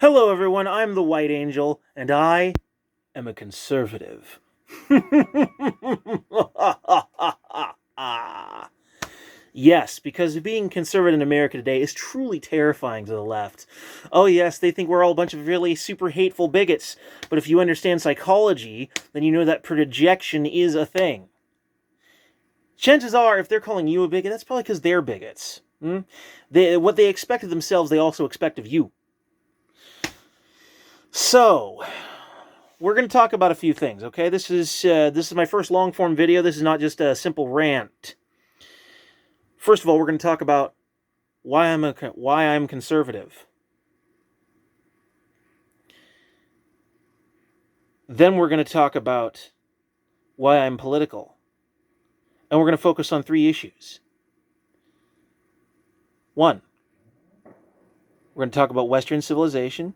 Hello, everyone. I'm the White Angel, and I am a conservative. Yes, because being conservative in America today is truly terrifying to the left. Oh, yes, they think we're all a bunch of really super hateful bigots, but if you understand psychology, then you know that projection is a thing. Chances are, if they're calling you a bigot, that's probably because they're bigots. What they expect of themselves, they also expect of you. So, we're going to talk about a few things, okay? This is my first long-form video. This is not just a simple rant. First of all, we're going to talk about why I'm conservative. Then we're going to talk about why I'm political. And we're going to focus on 3 issues. 1, we're going to talk about Western civilization.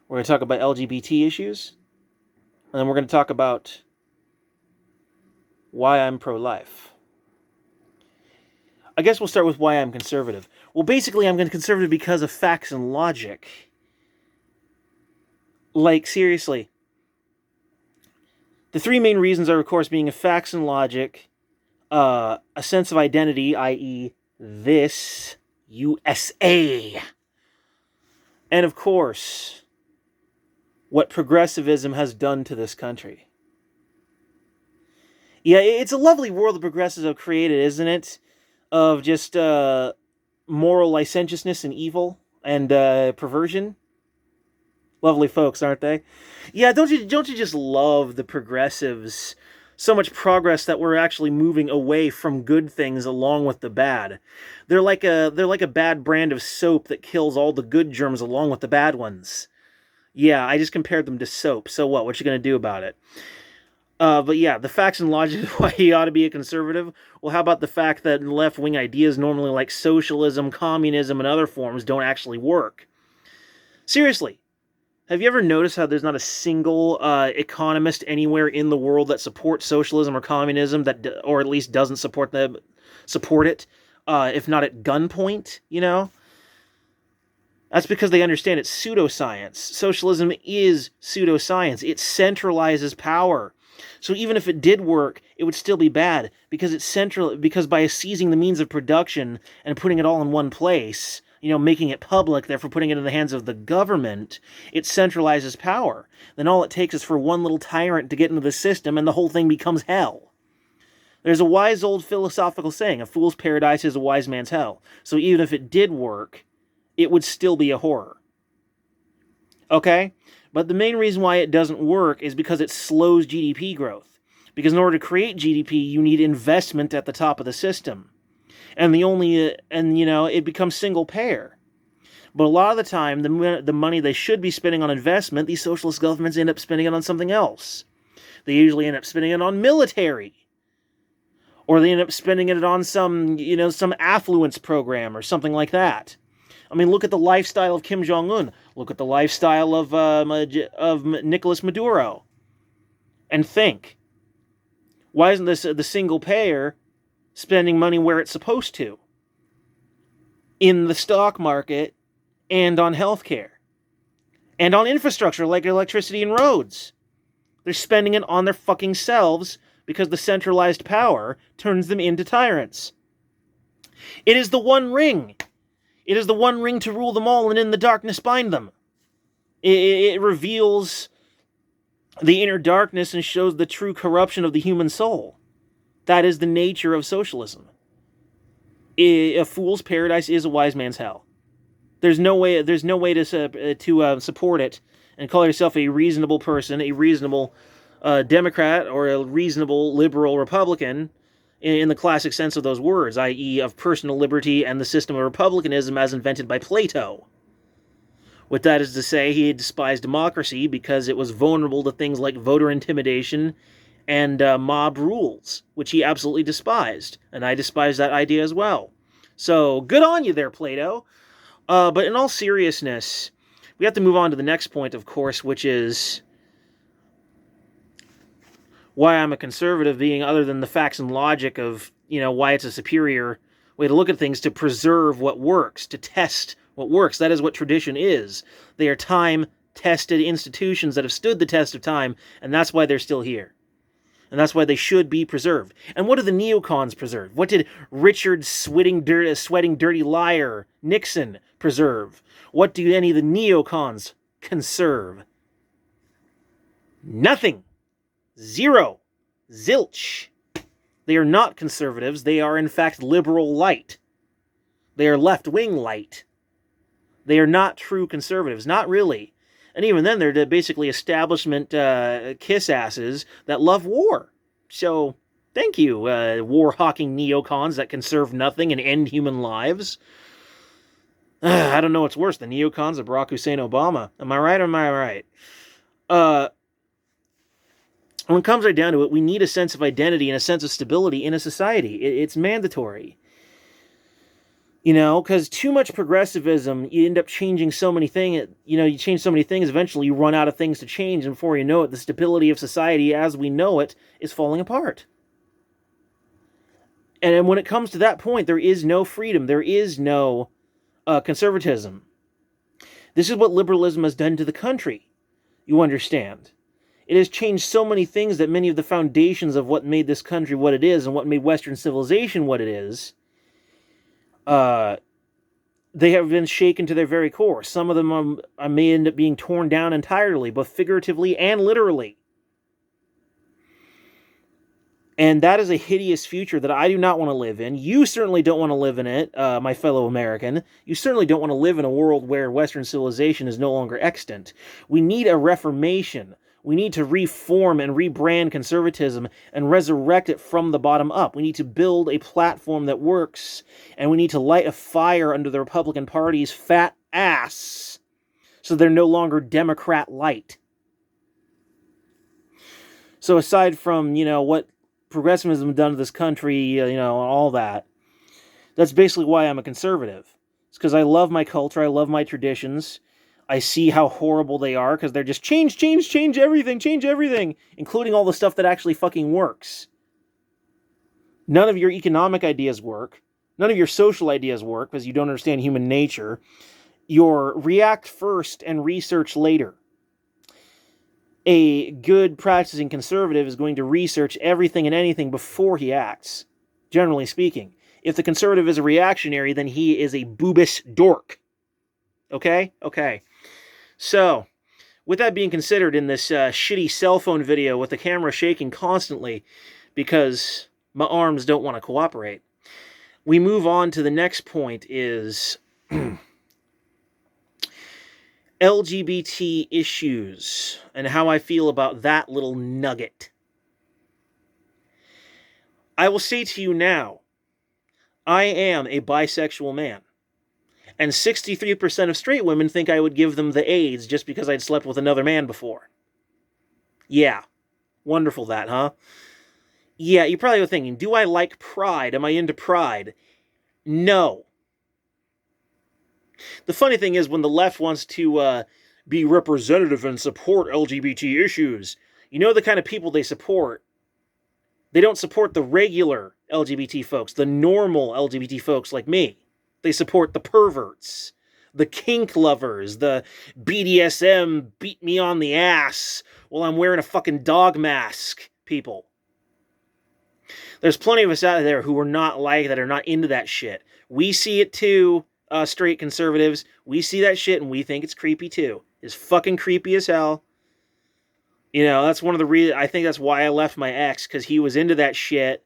We're going to talk about LGBT issues. And then we're going to talk about why I'm pro-life. I guess we'll start with why I'm conservative. Well, basically, I'm conservative because of facts and logic. Like, seriously. The 3 main reasons are, of course, being a facts and logic, a sense of identity, i.e., this USA, and, of course, what progressivism has done to this country. Yeah, it's a lovely world the progressives have created, isn't it? Of just moral licentiousness and evil and perversion. Lovely folks, aren't they? Yeah, don't you just love the progressives? So much progress that we're actually moving away from good things along with the bad. They're like a bad brand of soap that kills all the good germs along with the bad ones. Yeah, I just compared them to soap. So what? What you gonna do about it? But yeah, the facts and logic of why he ought to be a conservative. Well, how about the fact that left-wing ideas normally like socialism, communism, and other forms don't actually work? Seriously, have you ever noticed how there's not a single economist anywhere in the world that supports socialism or communism, or at least doesn't support it, if not at gunpoint, you know? That's because they understand it's pseudoscience. Socialism is pseudoscience. It centralizes power. So even if it did work, it would still be bad because because by seizing the means of production and putting it all in one place, making it public, therefore putting it in the hands of the government, it centralizes power. Then all it takes is for one little tyrant to get into the system and the whole thing becomes hell. There's a wise old philosophical saying, a fool's paradise is a wise man's hell. So even if it did work, it would still be a horror. Okay? But the main reason why it doesn't work is because it slows GDP growth. Because in order to create GDP, you need investment at the top of the system. And it becomes single payer. But a lot of the time, the money they should be spending on investment, these socialist governments end up spending it on something else. They usually end up spending it on military. Or they end up spending it on some affluence program or something like that. I mean, look at the lifestyle of Kim Jong-un. Look at the lifestyle of Nicolas Maduro. And think, why isn't this the single payer spending money where it's supposed to? In the stock market and on healthcare. And on infrastructure like electricity and roads. They're spending it on their fucking selves because the centralized power turns them into tyrants. It is the one ring. It is the one ring to rule them all and in the darkness bind them. It reveals the inner darkness and shows the true corruption of the human soul. That is the nature of socialism. A fool's paradise is a wise man's hell. There's no way to support it and call yourself a reasonable person, a reasonable Democrat, or a reasonable liberal Republican in the classic sense of those words, i.e. of personal liberty and the system of republicanism as invented by Plato. What that is to say, he despised democracy because it was vulnerable to things like voter intimidation and mob rules, which he absolutely despised. And I despise that idea as well. So, good on you there, Plato. But in all seriousness, we have to move on to the next point, of course, which is why I'm a conservative, being other than the facts and logic of, why it's a superior way to look at things, to preserve what works, to test what works. That is what tradition is. They are time-tested institutions that have stood the test of time, and that's why they're still here. And that's why they should be preserved. And what do the neocons preserve? What did Richard sweating dirty liar Nixon preserve? What do any of the neocons conserve? Nothing. Zero. Zilch. They are not conservatives. They are, in fact, liberal light. They are left-wing light. They are not true conservatives. Not really. And even then, they're basically establishment kiss-asses that love war. So, thank you, war-hawking neocons that conserve nothing and end human lives. I don't know what's worse, the neocons or Barack Hussein Obama. Am I right or am I right? When it comes right down to it, we need a sense of identity and a sense of stability in a society. It's mandatory. You know, because too much progressivism, you end up changing so many things. You know, you change so many things, eventually you run out of things to change, and before you know it, the stability of society as we know it is falling apart. And when it comes to that point, there is no freedom. There is no conservatism. This is what liberalism has done to the country. You understand? It has changed so many things that many of the foundations of what made this country what it is and what made Western civilization what it is, they have been shaken to their very core. Some of them may end up being torn down entirely, both figuratively and literally. And that is a hideous future that I do not want to live in. You certainly don't want to live in it, my fellow American. You certainly don't want to live in a world where Western civilization is no longer extant. We need a reformation. We need to reform and rebrand conservatism and resurrect it from the bottom up. We need to build a platform that works, and we need to light a fire under the Republican Party's fat ass so they're no longer Democrat light. So aside from, you know, what progressivism has done to this country, you know, all that, that's basically why I'm a conservative. It's because I love my culture, I love my traditions. I see how horrible they are because they're just change everything, including all the stuff that actually fucking works. None of your economic ideas work. None of your social ideas work because you don't understand human nature. Your react first and research later. A good practicing conservative is going to research everything and anything before he acts, generally speaking. If the conservative is a reactionary, then he is a boobish dork. Okay? Okay. So, with that being considered in this shitty cell phone video with the camera shaking constantly because my arms don't want to cooperate, we move on to the next point is LGBT issues and how I feel about that little nugget. I will say to you now, I am a bisexual man. And 63% of straight women think I would give them the AIDS just because I'd slept with another man before. Yeah. Wonderful that, huh? Yeah, you're probably thinking, do I like pride? Am I into pride? No. The funny thing is, when the left wants to be representative and support LGBT issues, you know the kind of people they support. They don't support the regular LGBT folks, the normal LGBT folks like me. They support the perverts, the kink lovers, the BDSM beat me on the ass while I'm wearing a fucking dog mask people. There's plenty of us out there who are not like that, are not into that shit. We see it too, straight conservatives. We see that shit and we think it's creepy too. It's fucking creepy as hell. You know, that's one of the reasons, I think that's why I left my ex, because he was into that shit.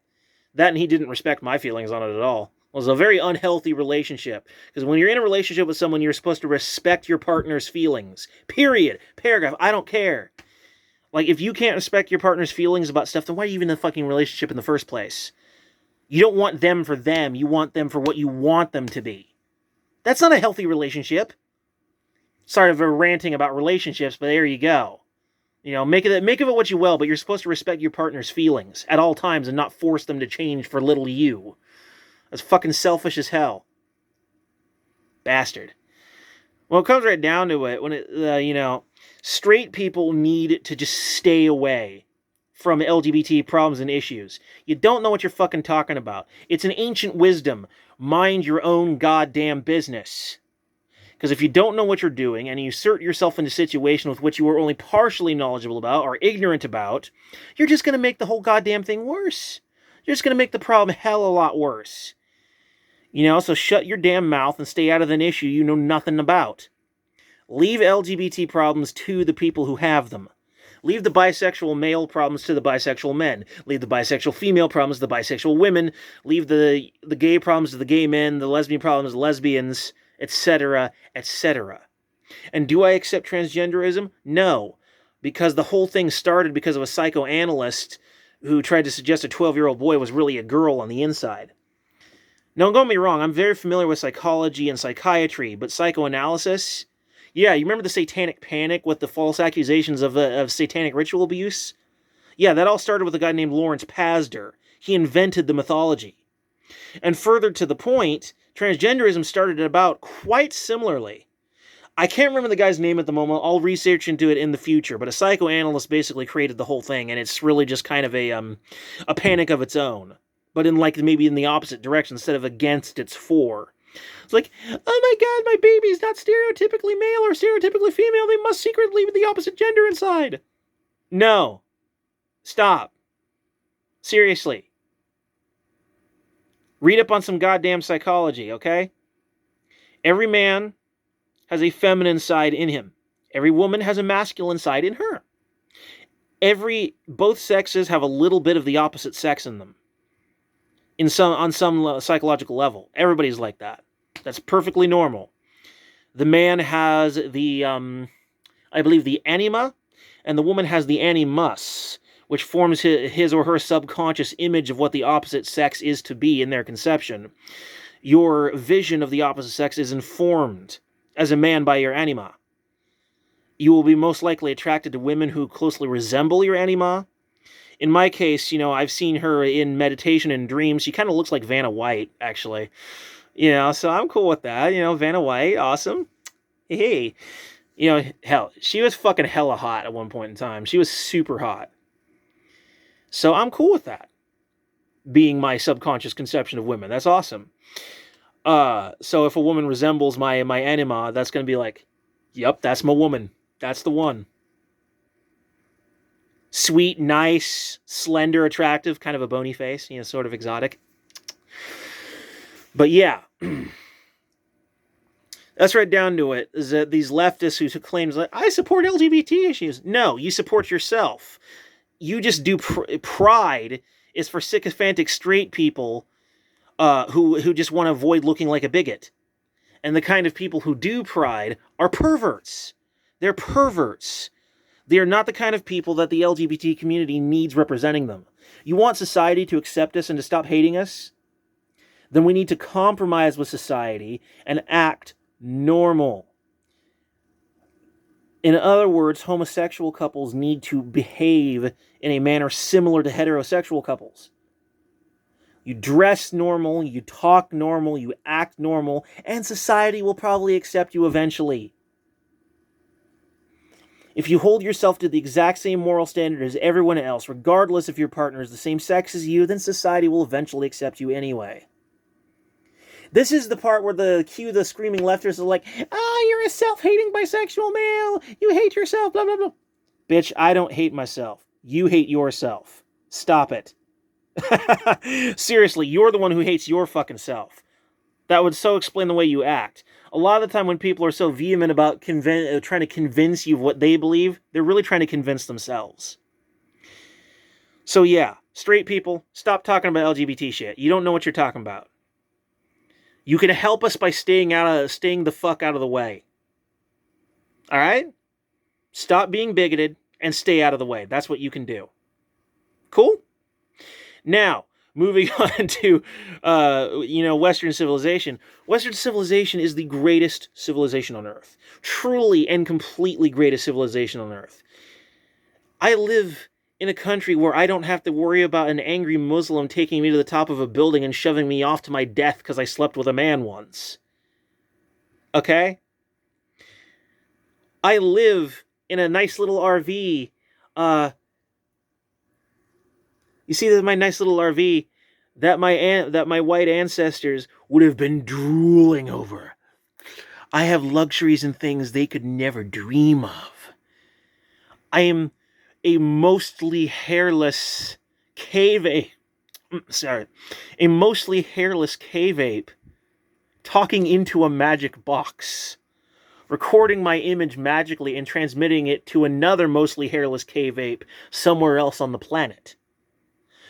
That and he didn't respect my feelings on it at all. It was a very unhealthy relationship. Because when you're in a relationship with someone, you're supposed to respect your partner's feelings. Period. Paragraph. I don't care. Like, if you can't respect your partner's feelings about stuff, then why are you even in a fucking relationship in the first place? You don't want them for them. You want them for what you want them to be. That's not a healthy relationship. Sorry for ranting about relationships, but there you go. You know, make of it what you will, but you're supposed to respect your partner's feelings at all times and not force them to change for little you. That's fucking selfish as hell. Bastard. Well, it comes right down to it. When it, straight people need to just stay away from LGBT problems and issues. You don't know what you're fucking talking about. It's an ancient wisdom. Mind your own goddamn business. Because if you don't know what you're doing and you insert yourself into a situation with which you are only partially knowledgeable about or ignorant about, you're just going to make the whole goddamn thing worse. You're just going to make the problem hell a lot worse. So shut your damn mouth and stay out of an issue you know nothing about. Leave LGBT problems to the people who have them. Leave the bisexual male problems to the bisexual men. Leave the bisexual female problems to the bisexual women. Leave the gay problems to the gay men, the lesbian problems to the lesbians, etc., etc. And do I accept transgenderism? No. Because the whole thing started because of a psychoanalyst who tried to suggest a 12-year-old boy was really a girl on the inside. Now, don't get me wrong, I'm very familiar with psychology and psychiatry, but psychoanalysis... Yeah, you remember the satanic panic with the false accusations of satanic ritual abuse? Yeah, that all started with a guy named Lawrence Pasder. He invented the mythology. And further to the point, transgenderism started about quite similarly. I can't remember the guy's name at the moment. I'll research into it in the future. But a psychoanalyst basically created the whole thing, and it's really just kind of a panic of its own. But maybe in the opposite direction instead of against its for. It's like, oh my god, my baby's not stereotypically male or stereotypically female. They must secretly be the opposite gender inside. No. Stop. Seriously. Read up on some goddamn psychology, okay? Every man has a feminine side in him. Every woman has a masculine side in her. Both sexes have a little bit of the opposite sex in them. On some psychological level. Everybody's like that. That's perfectly normal. The man has the, I believe, the anima, and the woman has the animus, which forms his or her subconscious image of what the opposite sex is to be in their conception. Your vision of the opposite sex is informed as a man by your anima. You will be most likely attracted to women who closely resemble your anima. In my case, I've seen her in meditation and dreams. She kind of looks like Vanna White, actually. So I'm cool with that. Vanna White, awesome. Hey. Hell, she was fucking hella hot at one point in time. She was super hot. So I'm cool with that. Being my subconscious conception of women. That's awesome. So if a woman resembles my anima, that's going to be like, yep, that's my woman. That's the one. Sweet, nice, slender, attractive, kind of a bony face, sort of exotic. But yeah, that's right down to it, is that these leftists who claim, like, I support LGBT issues. No, you support yourself. You just do pride is for sycophantic straight people who just want to avoid looking like a bigot. And the kind of people who do pride are perverts. They're perverts. They are not the kind of people that the LGBT community needs representing them. You want society to accept us and to stop hating us? Then we need to compromise with society and act normal. In other words, homosexual couples need to behave in a manner similar to heterosexual couples. You dress normal, you talk normal, you act normal, and society will probably accept you eventually. If you hold yourself to the exact same moral standard as everyone else, regardless if your partner is the same sex as you, then society will eventually accept you anyway. This is the part where the screaming leftists are like, you're a self-hating bisexual male, you hate yourself, blah, blah, blah. Bitch, I don't hate myself. You hate yourself. Stop it. Seriously, you're the one who hates your fucking self. That would so explain the way you act. A lot of the time when people are so vehement about trying to convince you of what they believe, they're really trying to convince themselves. So yeah, straight people, stop talking about LGBT shit. You don't know what you're talking about. You can help us by staying the fuck out of the way. All right? Stop being bigoted and stay out of the way. That's what you can do. Cool? Now, moving on to, Western civilization. Western civilization is the greatest civilization on Earth. Truly and completely greatest civilization on Earth. I live in a country where I don't have to worry about an angry Muslim taking me to the top of a building and shoving me off to my death because I slept with a man once. Okay? I live in a nice little RV. You see my nice little RV that my white ancestors would have been drooling over. I have luxuries and things they could never dream of. I am a mostly hairless cave ape. Sorry. A mostly hairless cave ape talking into a magic box, recording my image magically and transmitting it to another mostly hairless cave ape somewhere else on the planet.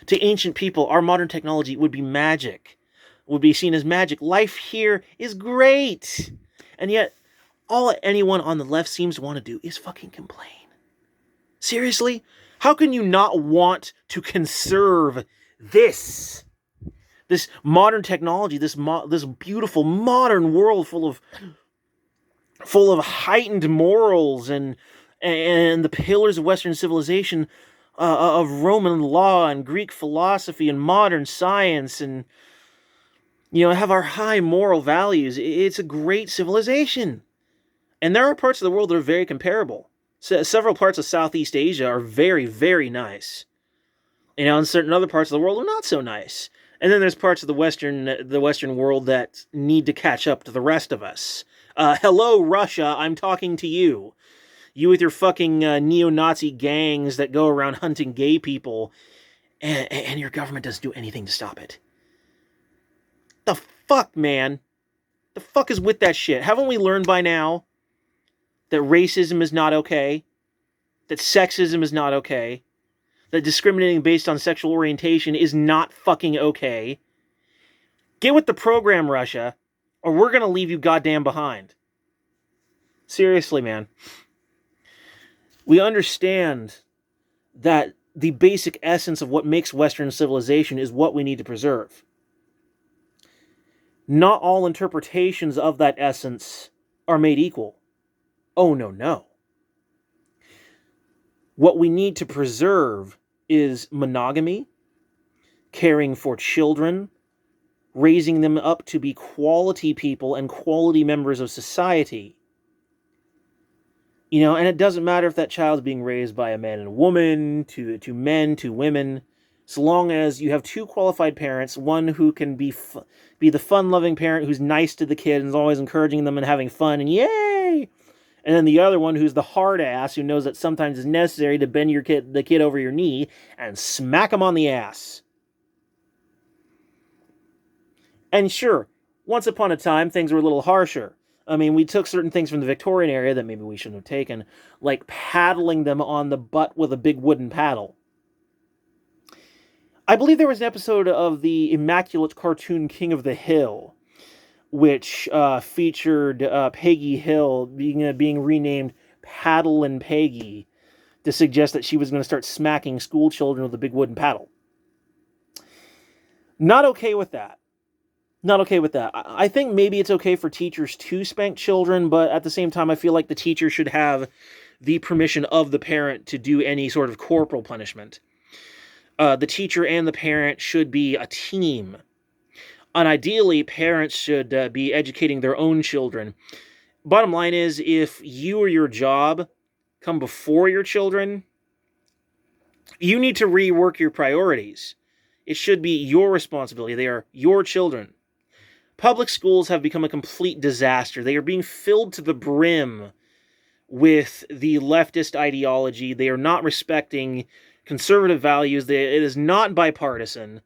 To ancient people, our modern technology would be magic, would be seen as magic. Life here is great. And yet, all anyone on the left seems to want to do is fucking complain. Seriously? How can you not want to conserve this? This modern technology, this beautiful modern world full of heightened morals and the pillars of Western civilization, of Roman law and Greek philosophy and modern science, and have our high moral values. It's a great civilization, and there are parts of the world that are very comparable. So, several parts of Southeast Asia are very, very nice. And certain other parts of the world are not so nice. And then there's parts of the Western world that need to catch up to the rest of us. Hello, Russia, I'm talking to you. You with your fucking neo-Nazi gangs that go around hunting gay people, and your government doesn't do anything to stop it. The fuck, man? The fuck is with that shit? Haven't we learned by now that racism is not okay? That sexism is not okay? That discriminating based on sexual orientation is not fucking okay? Get with the program, Russia, or we're gonna leave you goddamn behind. Seriously, man. We understand that the basic essence of what makes Western civilization is what we need to preserve. Not all interpretations of that essence are made equal. Oh, no. What we need to preserve is monogamy, caring for children, raising them up to be quality people and quality members of society. And it doesn't matter if that child's being raised by a man and a woman, to men, to women, so long as you have two qualified parents, one who can be the fun-loving parent who's nice to the kid and is always encouraging them and having fun and yay! And then the other one who's the hard ass who knows that sometimes it's necessary to bend the kid over your knee and smack him on the ass. And sure, once upon a time, things were a little harsher. I mean, we took certain things from the Victorian era that maybe we shouldn't have taken, like paddling them on the butt with a big wooden paddle. I believe there was an episode of the immaculate cartoon King of the Hill, which featured Peggy Hill being renamed Paddle and Peggy to suggest that she was going to start smacking school children with a big wooden paddle. Not okay with that. Not okay with that. I think maybe it's okay for teachers to spank children, but at the same time, I feel like the teacher should have the permission of the parent to do any sort of corporal punishment. The teacher and the parent should be a team. And ideally, parents should be educating their own children. Bottom line is, if you or your job come before your children, you need to rework your priorities. It should be your responsibility. They are your children. Public schools have become a complete disaster. They are being filled to the brim with the leftist ideology. They are not respecting conservative values. It is not bipartisan.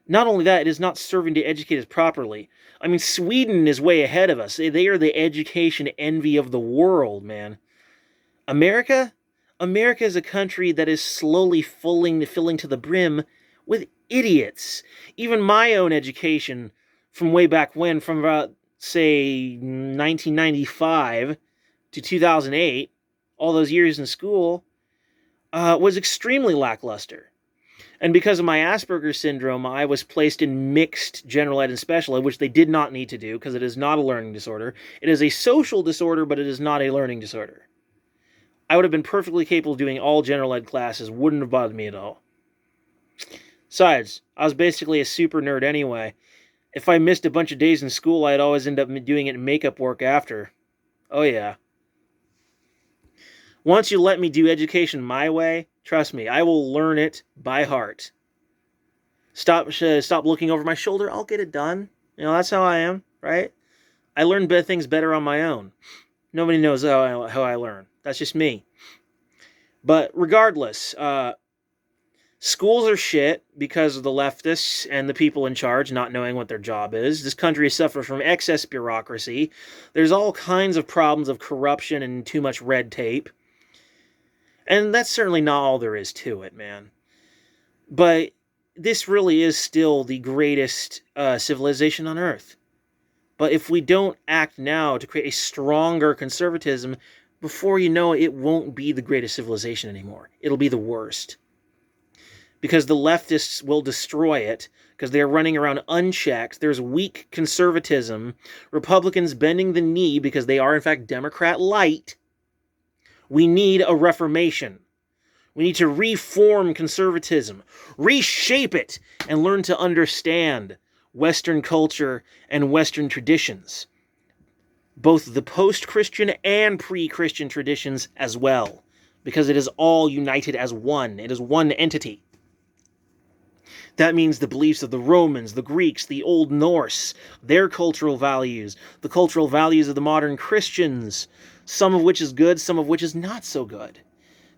Not only that, it is not serving to educate us properly. I mean, Sweden is way ahead of us. They are the education envy of the world, man. America is a country that is slowly filling to the brim with idiots. Even my own education from way back when, from about, say, 1995 to 2008, all those years in school, was extremely lackluster. And because of my Asperger's syndrome, I was placed in mixed general ed and special ed, which they did not need to do because it is not a learning disorder. It is a social disorder, but it is not a learning disorder. I would have been perfectly capable of doing all general ed classes, wouldn't have bothered me at all. Besides, I was basically a super nerd anyway. If I missed a bunch of days in school, I'd always end up doing it in makeup work after. Oh yeah. Once you let me do education my way, trust me, I will learn it by heart. Stop looking over my shoulder. I'll get it done. That's how I am, right? I learn things better on my own. Nobody knows how I learn. That's just me. But regardless, schools are shit because of the leftists and the people in charge not knowing what their job is. This country suffers from excess bureaucracy. There's all kinds of problems of corruption and too much red tape. And that's certainly not all there is to it, man. But this really is still the greatest civilization on Earth. But if we don't act now to create a stronger conservatism, before you know it, it won't be the greatest civilization anymore. It'll be the worst. Because the leftists will destroy it, because they're running around unchecked. There's weak conservatism. Republicans bending the knee because they are, in fact, Democrat light. We need a reformation. We need to reform conservatism, reshape it, and learn to understand Western culture and Western traditions. Both the post-Christian and pre-Christian traditions as well. Because it is all united as one. It is one entity. That means the beliefs of the Romans, the Greeks, the Old Norse, their cultural values, the cultural values of the modern Christians, some of which is good, some of which is not so good.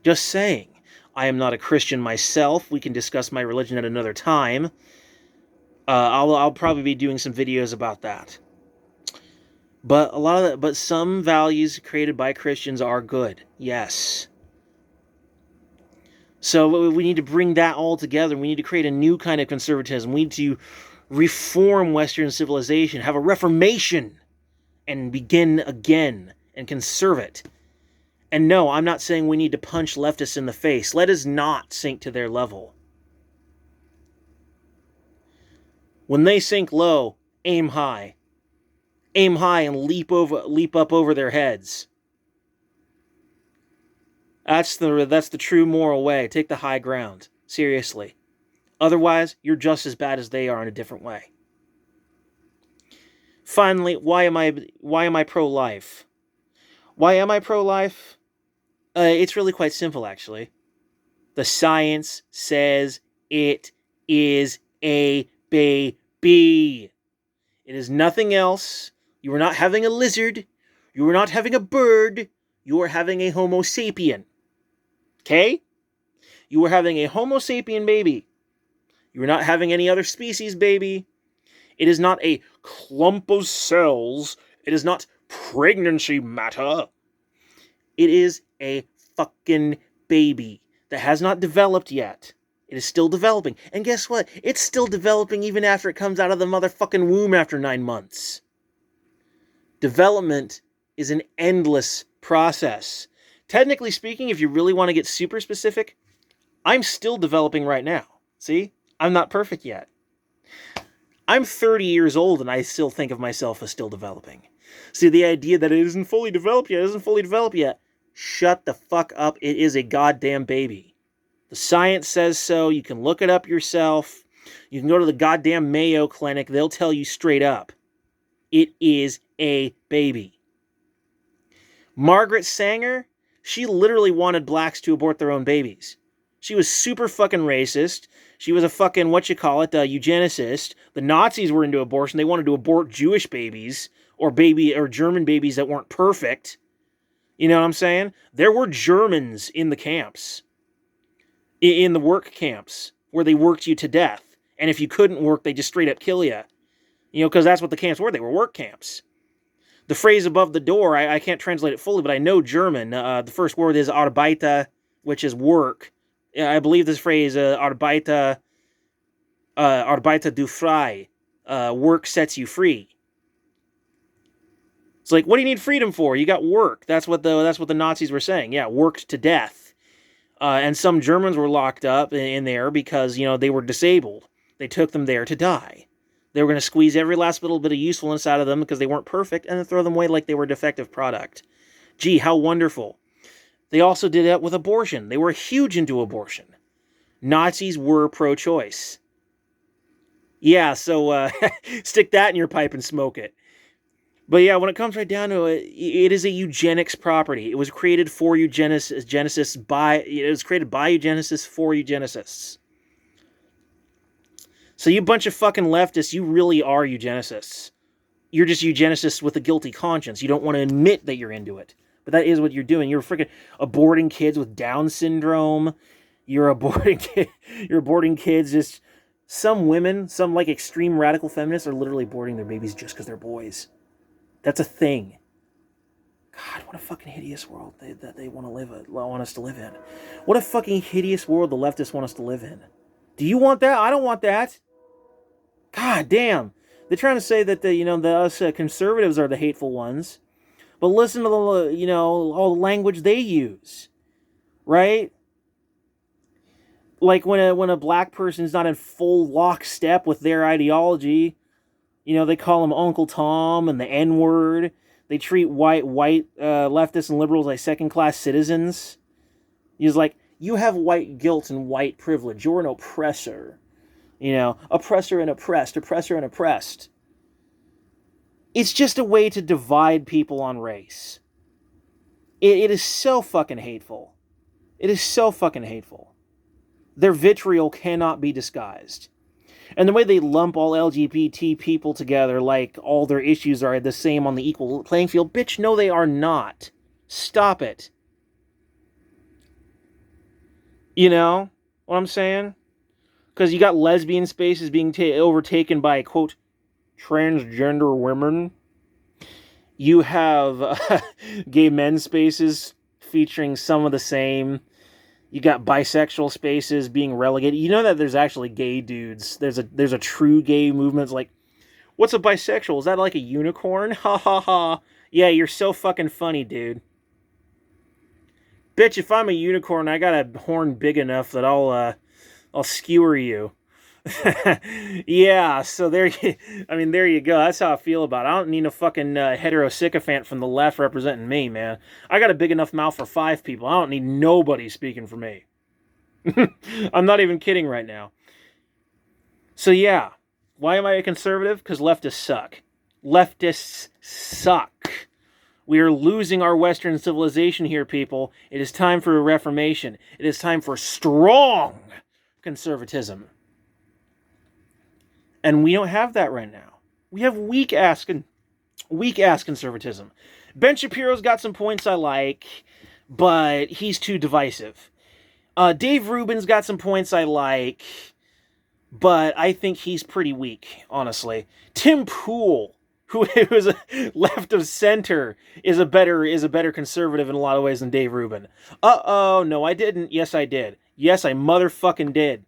Just saying. I am not a Christian myself. We can discuss my religion at another time. I'll probably be doing some videos about that. But some values created by Christians are good. Yes. So we need to bring that all together. We need to create a new kind of conservatism. We need to reform Western civilization, have a reformation, and begin again and conserve it. And no, I'm not saying we need to punch leftists in the face. Let us not sink to their level. When they sink low, aim high. Aim high and leap up over their heads. That's the true moral way. Take the high ground. Seriously. Otherwise, you're just as bad as they are in a different way. Finally, why am I pro-life? Why am I pro-life? It's really quite simple, actually. The science says it is a baby. It is nothing else. You are not having a lizard. You are not having a bird. You are having a Homo sapien. Okay? You are having a Homo sapien baby. You are not having any other species baby. It is not a clump of cells. It is not pregnancy matter. It is a fucking baby that has not developed yet. It is still developing. And guess what? It's still developing even after it comes out of the motherfucking womb after 9 months. Development is an endless process. Technically speaking, if you really want to get super specific, I'm still developing right now. See? I'm not perfect yet. I'm 30 years old and I still think of myself as still developing. See, the idea that it isn't fully developed yet, shut the fuck up. It is a goddamn baby. The science says so. You can look it up yourself. You can go to the goddamn Mayo Clinic. They'll tell you straight up. It is a baby. Margaret Sanger, she literally wanted blacks to abort their own babies. She was super fucking racist. She was a fucking, eugenicist. The Nazis were into abortion. They wanted to abort Jewish babies or German babies that weren't perfect. You know what I'm saying? There were Germans in the camps. In the work camps where they worked you to death. And if you couldn't work, they just straight up kill you. You know, because that's what the camps were. They were work camps. The phrase above the door, I can't translate it fully, but I know German. The first word is Arbeiter, which is work. I believe this phrase, Arbeiter du frei, work sets you free. It's like, what do you need freedom for? You got work. That's what the Nazis were saying. Yeah, worked to death. And some Germans were locked up in there because, they were disabled. They took them there to die. They were going to squeeze every last little bit of usefulness out of them because they weren't perfect and then throw them away like they were a defective product. Gee, how wonderful. They also did that with abortion. They were huge into abortion. Nazis were pro-choice. Yeah, so stick that in your pipe and smoke it. But yeah, when it comes right down to it, it is a eugenics property. It was created for eugenicists it was created by eugenicists for eugenicists. So you bunch of fucking leftists, you really are eugenicists. You're just eugenicists with a guilty conscience. You don't want to admit that you're into it. But that is what you're doing. You're freaking aborting kids with Down syndrome. You're aborting kids. Just some women, some like extreme radical feminists are literally aborting their babies just because they're boys. That's a thing. God, what a fucking hideous world that they want us to live in. What a fucking hideous world the leftists want us to live in. Do you want that? I don't want that. God damn. They're trying to say that us conservatives are the hateful ones. But listen to the, all the language they use. Right? Like when a black person's not in full lockstep with their ideology, they call them Uncle Tom and the N-word. They treat white leftists and liberals like second-class citizens. He's like, you have white guilt and white privilege. You're an oppressor. Oppressor and oppressed, oppressor and oppressed. It's just a way to divide people on race. It is so fucking hateful. It is so fucking hateful. Their vitriol cannot be disguised. And the way they lump all LGBT people together like all their issues are the same on the equal playing field, bitch, no they are not. Stop it. You know what I'm saying? Because you got lesbian spaces being overtaken by, quote, transgender women. You have gay men's spaces featuring some of the same. You got bisexual spaces being relegated. You know that there's actually gay dudes. There's a true gay movement. It's like, what's a bisexual? Is that like a unicorn? Ha ha ha. Yeah, you're so fucking funny, dude. Bitch, if I'm a unicorn, I got a horn big enough that I'll skewer you. Yeah, so there you go. That's how I feel about it. I don't need a fucking hetero sycophant from the left representing me, man. I got a big enough mouth for 5 people. I don't need nobody speaking for me. I'm not even kidding right now. So yeah, why am I a conservative? Because leftists suck. Leftists suck. We are losing our Western civilization here, people. It is time for a reformation. It is time for strong conservatism. And we don't have that right now. We have weak-ass conservatism. Ben Shapiro's got some points I like, but he's too divisive. Dave Rubin's got some points I like, but I think he's pretty weak, honestly. Tim Pool, who is a left of center, is a better conservative in a lot of ways than Dave Rubin. No, I didn't. Yes, I did. Yes, I motherfucking did.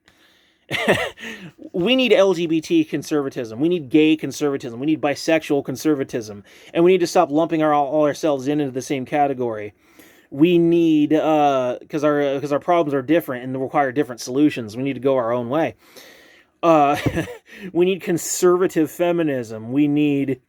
We need LGBT conservatism. We need gay conservatism. We need bisexual conservatism. And we need to stop lumping all ourselves into the same category. We need, because our problems are different and require different solutions. We need to go our own way. We need conservative feminism. We need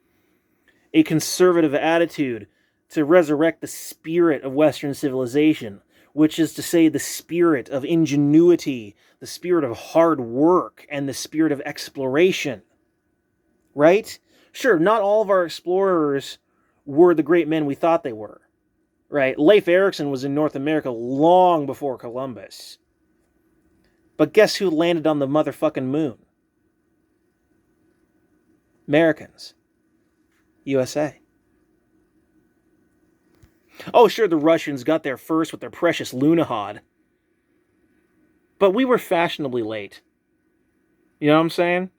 a conservative attitude to resurrect the spirit of Western civilization, which is to say the spirit of ingenuity, the spirit of hard work, and the spirit of exploration. Right? Sure, not all of our explorers were the great men we thought they were. Right? Leif Erikson was in North America long before Columbus. But guess who landed on the motherfucking moon? Americans. USA. Oh, sure, the Russians got there first with their precious Lunahod. But we were fashionably late. You know what I'm saying?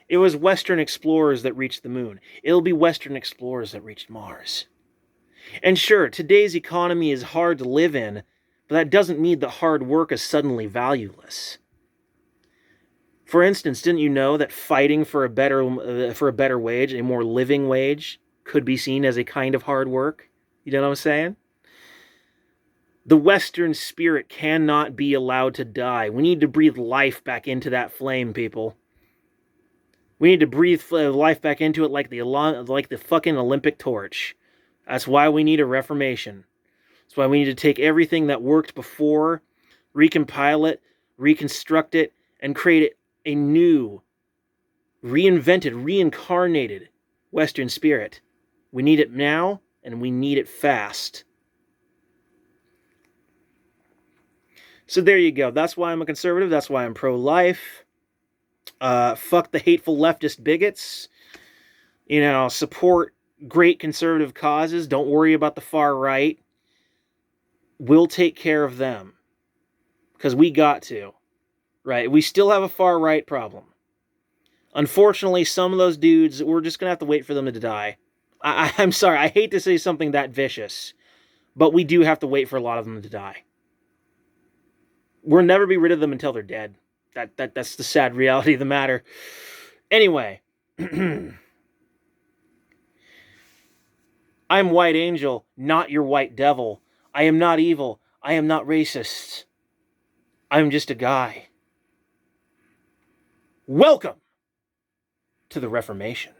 It was Western explorers that reached the moon. It'll be Western explorers that reached Mars. And sure, today's economy is hard to live in, but that doesn't mean that hard work is suddenly valueless. For instance, didn't you know that fighting for a better wage, a more living wage, could be seen as a kind of hard work? You know what I'm saying? The Western spirit cannot be allowed to die. We need to breathe life back into that flame, people. We need to breathe life back into it like the fucking Olympic torch. That's why we need a reformation. That's why we need to take everything that worked before, recompile it, reconstruct it, and create a new, reinvented, reincarnated Western spirit. We need it now, and we need it fast. So there you go. That's why I'm a conservative. That's why I'm pro-life. Fuck the hateful leftist bigots. support great conservative causes. Don't worry about the far right. We'll take care of them. Because we got to. Right? We still have a far right problem. Unfortunately, some of those dudes, we're just going to have to wait for them to die. I'm sorry, I hate to say something that vicious, but we do have to wait for a lot of them to die. We'll never be rid of them until they're dead. That's the sad reality of the matter. Anyway, I'm White Angel, not your white devil. I am not evil. I am not racist. I'm just a guy. Welcome to the Reformation.